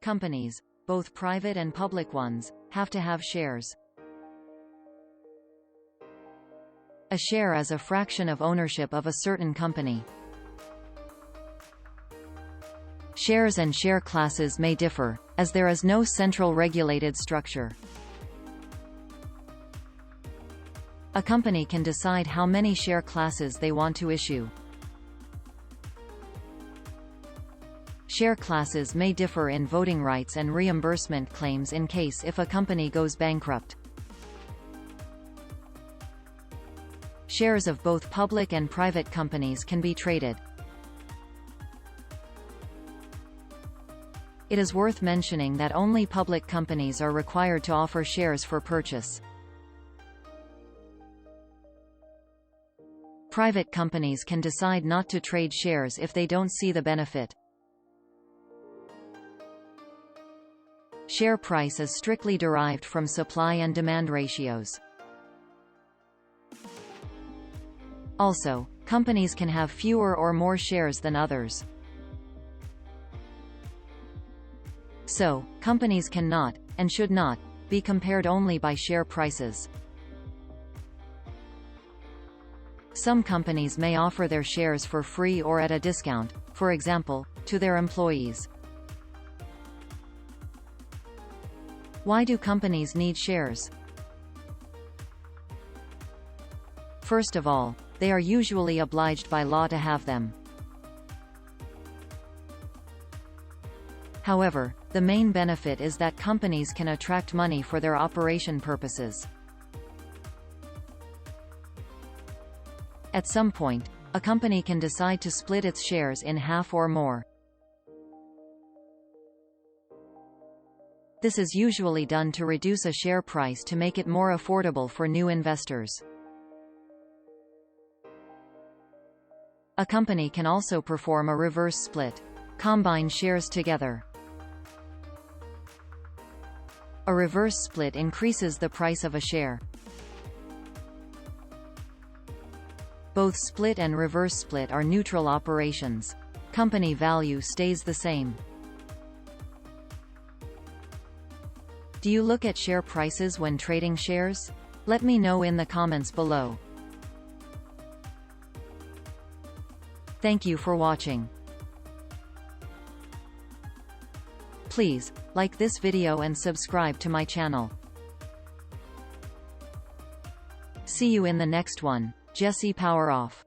Companies, both private and public ones, have to have shares. A share is a fraction of ownership of a certain company. Shares and share classes may differ, as there is no central regulated structure. A company can decide how many share classes they want to issue. Share classes may differ in voting rights and reimbursement claims in case if a company goes bankrupt. Shares of both public and private companies can be traded. It is worth mentioning that only public companies are required to offer shares for purchase. Private companies can decide not to trade shares if they don't see the benefit. Share price is strictly derived from supply and demand ratios. Also, companies can have fewer or more shares than others. So, companies cannot, and should not, be compared only by share prices. Some companies may offer their shares for free or at a discount, for example, to their employees. Why do companies need shares? First of all, they are usually obliged by law to have them. However, the main benefit is that companies can attract money for their operation purposes. At some point, a company can decide to split its shares in half or more. This is usually done to reduce a share price to make it more affordable for new investors. A company can also perform a reverse split, combine shares together. A reverse split increases the price of a share. Both split and reverse split are neutral operations. Company value stays the same. Do you look at share prices when trading shares? Let me know in the comments below. Thank you for watching. Please, like this video and subscribe to my channel. See you in the next one. Jessie, power off.